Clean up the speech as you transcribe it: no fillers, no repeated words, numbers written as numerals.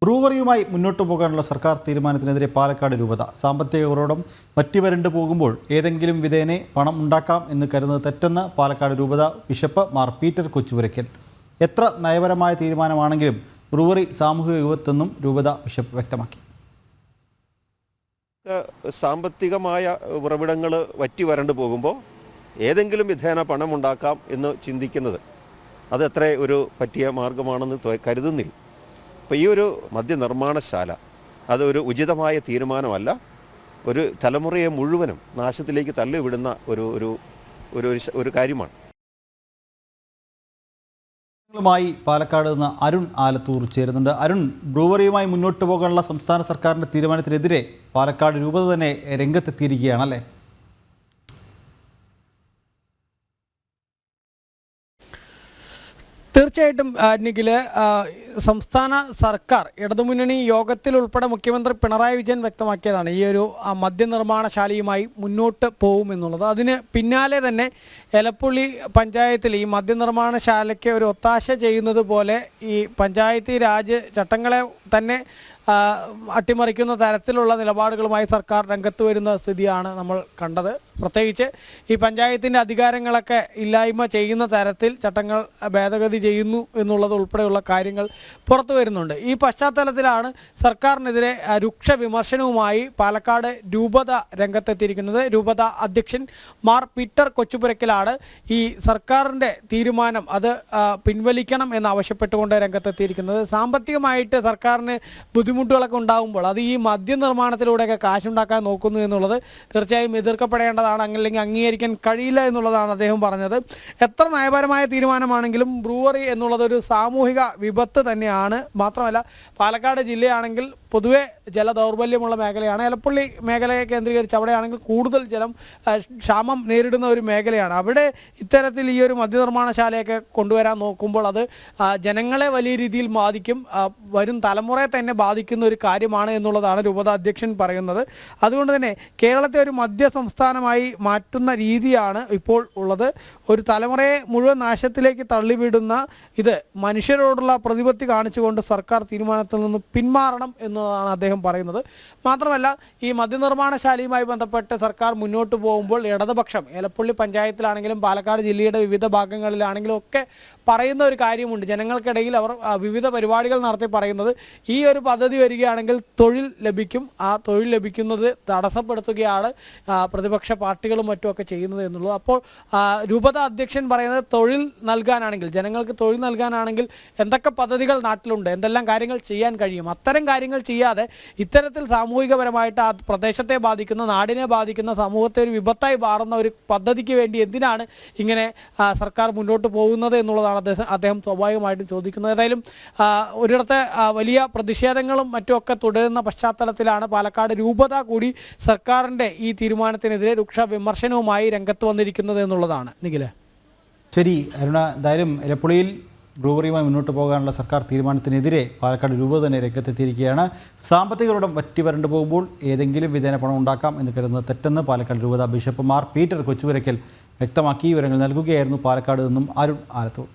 ബ്രൂവറിയുമായി മുന്നോട്ടു പോകാനുള്ള സർക്കാർ തീരുമാനത്തിനെതിരെ പാലക്കാട് രൂപത സാമ്പത്തിക ഉറവിടം വറ്റിവരണ്ടു പോകുമ്പോൾ ഏതെങ്കിലും വിധേനെ പണം ഉണ്ടാക്കാം എന്ന് കരുതുന്നത് തെറ്റെന്ന് പാലക്കാട് രൂപത ബിഷപ്പ് മാർ പീറ്റർ കൊച്ചുപുരയ്ക്കൽ. എത്ര നയപരമായ തീരുമാനമാണെങ്കിലും ബ്രൂവറി സാമൂഹിക വിപത്തെന്നും രൂപത ബിഷപ്പ് വ്യക്തമാക്കി. സാമ്പത്തികമായ ഉറവിടങ്ങൾ വറ്റി വരണ്ടു പോകുമ്പോൾ ഏതെങ്കിലും വിധേന പണമുണ്ടാക്കാം എന്ന് ചിന്തിക്കുന്നത് അതെത്ര ഒരു പറ്റിയ മാർഗമാണെന്ന് കരുതുന്നില്ല. അപ്പോൾ ഈ ഒരു മദ്യനിർമ്മാണശാല അതൊരു ഉചിതമായ തീരുമാനമല്ല, ഒരു തലമുറയെ മുഴുവനും നാശത്തിലേക്ക് തള്ളിവിടുന്ന ഒരു കാര്യമാണ്. പാലക്കാട് നിന്ന് അരുൺ ആലത്തൂർ ചേരുന്നുണ്ട്. അരുൺ, ബ്രൂവറിയുമായി മുന്നോട്ട് പോകാനുള്ള സംസ്ഥാന സർക്കാരിൻ്റെ തീരുമാനത്തിനെതിരെ പാലക്കാട് രൂപത തന്നെ രംഗത്തെത്തിയിരിക്കുകയാണല്ലേ? തീർച്ചയായിട്ടും നിഖില്, സംസ്ഥാന സർക്കാർ ഇടതുമുന്നണി യോഗത്തിൽ ഉൾപ്പെടെ മുഖ്യമന്ത്രി പിണറായി വിജയൻ വ്യക്തമാക്കിയതാണ് ഈ ഒരു മദ്യനിർമ്മാണശാലയുമായി മുന്നോട്ട് പോകുമെന്നുള്ളത്. അതിന് പിന്നാലെ തന്നെ എലപ്പുള്ളി പഞ്ചായത്തിൽ ഈ മദ്യനിർമ്മാണശാലയ്ക്ക് ഒരു ഒത്താശ ചെയ്യുന്നത് പോലെ ഈ പഞ്ചായത്തി രാജ് ചട്ടങ്ങളെ തന്നെ അട്ടിമറിക്കുന്ന തരത്തിലുള്ള നിലപാടുകളുമായി സർക്കാർ രംഗത്ത് വരുന്ന സ്ഥിതിയാണ് നമ്മൾ കണ്ടത്. പ്രത്യേകിച്ച് ഈ പഞ്ചായത്തിൻ്റെ അധികാരങ്ങളൊക്കെ ഇല്ലായ്മ ചെയ്യുന്ന തരത്തിൽ ചട്ടങ്ങൾ ഭേദഗതി ചെയ്യുന്നു എന്നുള്ളത് ഉൾപ്പെടെയുള്ള കാര്യങ്ങൾ പുറത്തു വരുന്നുണ്ട്. ഈ പശ്ചാത്തലത്തിലാണ് സർക്കാരിനെതിരെ രൂക്ഷ വിമർശനവുമായി പാലക്കാട് രൂപത രംഗത്തെത്തിയിരിക്കുന്നത്. രൂപത അധ്യക്ഷൻ മാർ പീറ്റർ കൊച്ചുപുരയ്ക്കലാണ് ഈ സർക്കാരിൻ്റെ തീരുമാനം അത് പിൻവലിക്കണം എന്നാവശ്യപ്പെട്ടുകൊണ്ട് രംഗത്തെത്തിയിരിക്കുന്നത്. സാമ്പത്തികമായിട്ട് സർക്കാരിന് ബുദ്ധിമുട്ടുകളൊക്കെ ഉണ്ടാകുമ്പോൾ അത് ഈ മദ്യനിർമ്മാണത്തിലൂടെയൊക്കെ കാശുണ്ടാക്കാൻ നോക്കുന്നു എന്നുള്ളത് തീർച്ചയായും എതിർക്കപ്പെടേണ്ടതാണ്, അല്ലെങ്കിൽ അംഗീകരിക്കാൻ കഴിയില്ല എന്നുള്ളതാണ് അദ്ദേഹം പറഞ്ഞത്. എത്ര നയപരമായ തീരുമാനമാണെങ്കിലും ബ്രൂവറി എന്നുള്ളത് ഒരു സാമൂഹിക വിപത്ത് തന്നെയാണ്. മാത്രമല്ല പാലക്കാട് ജില്ലയാണെങ്കിൽ പൊതുവെ ജല ദൗർബല്യമുള്ള മേഖലയാണ്. എലപ്പുള്ളി മേഖലയെ കേന്ദ്രീകരിച്ച് അവിടെയാണെങ്കിൽ കൂടുതൽ ജലം ക്ഷാമം നേരിടുന്ന ഒരു മേഖലയാണ്. അവിടെ ഇത്തരത്തിൽ ഈ ഒരു മദ്യനിർമ്മാണശാലയൊക്കെ കൊണ്ടുവരാൻ നോക്കുമ്പോൾ അത് ജനങ്ങളെ വലിയ രീതിയിൽ ബാധിക്കും, വരും തലമുറയെ തന്നെ ബാധിക്കുന്ന ഒരു കാര്യമാണ് എന്നുള്ളതാണ് രൂപത അധ്യക്ഷൻ പറയുന്നത്. അതുകൊണ്ട് തന്നെ കേരളത്തെ ഒരു മദ്യ സംസ്ഥാനമായി മാറ്റുന്ന രീതിയാണ് ഇപ്പോൾ ഉള്ളത്. ഒരു തലമുറയെ മുഴുവൻ നാശത്തിലേക്ക് തള്ളിവിടുന്ന ഇത് മനുഷ്യരോടുള്ള പ്രതിപത്തി കാണിച്ചുകൊണ്ട് സർക്കാർ തീരുമാനത്തിൽ നിന്ന് പിന്മാറണം എന്നതാണ് അദ്ദേഹം പറയുന്നത്. മാത്രമല്ല ഈ മദ്യനിർമ്മാണശാലയുമായി ബന്ധപ്പെട്ട് സർക്കാർ മുന്നോട്ട് പോകുമ്പോൾ ഇടതുപക്ഷം എലപ്പുള്ളി പഞ്ചായത്തിലാണെങ്കിലും പാലക്കാട് ജില്ലയുടെ വിവിധ ഭാഗങ്ങളിലാണെങ്കിലും ഒക്കെ പറയുന്ന ഒരു കാര്യമുണ്ട്. ജനങ്ങൾക്കിടയിൽ അവർ വിവിധ പരിപാടികൾ നടത്തി പറയുന്നത് ഈ ഒരു പദ്ധതി വരികയാണെങ്കിൽ തൊഴിൽ ലഭിക്കും, ആ തൊഴിൽ ലഭിക്കുന്നത് തടസ്സപ്പെടുത്തുകയാണ് പ്രതിപക്ഷ പാർട്ടികളും മറ്റുമൊക്കെ ചെയ്യുന്നത് എന്നുള്ളത്. അപ്പോൾ രൂപത അധ്യക്ഷൻ പറയുന്നത് തൊഴിൽ നൽകാനാണെങ്കിൽ, ജനങ്ങൾക്ക് തൊഴിൽ നൽകാനാണെങ്കിൽ എന്തൊക്കെ പദ്ധതികൾ നാട്ടിലുണ്ട്, എന്തെല്ലാം കാര്യങ്ങൾ ചെയ്യാൻ കഴിയും, അത്തരം കാര്യങ്ങൾ ചെയ്യാതെ ഇത്തരത്തിൽ സാമൂഹികപരമായിട്ട് ആ പ്രദേശത്തെ ബാധിക്കുന്ന, നാടിനെ ബാധിക്കുന്ന, സമൂഹത്തെ ഒരു വിപത്തായി മാറുന്ന ഒരു പദ്ധതിക്ക് വേണ്ടി എന്തിനാണ് ഇങ്ങനെ സർക്കാർ മുന്നോട്ട് പോകുന്നത് എന്നുള്ളതാണ് അദ്ദേഹം സ്വാഭാവികമായിട്ടും ചോദിക്കുന്നത്. ഏതായാലും ഒരിടത്ത് വലിയ പ്രതിഷേധങ്ങളും മറ്റുമൊക്കെ തുടരുന്ന പശ്ചാത്തലത്തിലാണ് പാലക്കാട് രൂപത കൂടി സർക്കാരിൻ്റെ ഈ തീരുമാനത്തിനെതിരെ രൂക്ഷ വിമർശനവുമായി രംഗത്ത് വന്നിരിക്കുന്നത് എന്നുള്ളതാണ്. നിഖില, ശരി അരുണ, എന്തായാലും എലപ്പുള്ളിയിൽ ബ്രൂവറിയുമായി മുന്നോട്ട് പോകാനുള്ള സർക്കാർ തീരുമാനത്തിനെതിരെ പാലക്കാട് രൂപത തന്നെ രംഗത്തെത്തിയിരിക്കുകയാണ്. സാമ്പത്തിക ഉറവിടം വറ്റി വരണ്ടു പോകുമ്പോൾ ഏതെങ്കിലും വിധേന പണം ഉണ്ടാക്കാം എന്ന് കരുതുന്നത് തെറ്റെന്ന് പാലക്കാട് രൂപത ബിഷപ്പ് മാർ പീറ്റർ കൊച്ചുപുരയ്ക്കൽ വ്യക്തമാക്കി. വിവരങ്ങൾ നൽകുകയായിരുന്നു പാലക്കാട് നിന്നും അരുൺ ആലത്തൂർ.